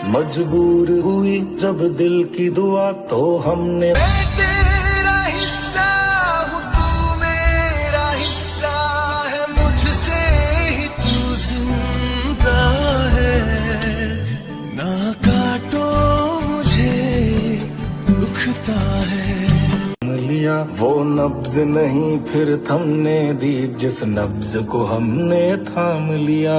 मजबूर हुई जब दिल की दुआ तो हमने तेरा हिस्सा हूँ, तू मेरा हिस्सा है, मुझसे ही तू जिंदा है। ना काटो मुझे दुखता है। लिया वो नब्ज नहीं फिर थमने दी जिस नब्ज को हमने थाम लिया।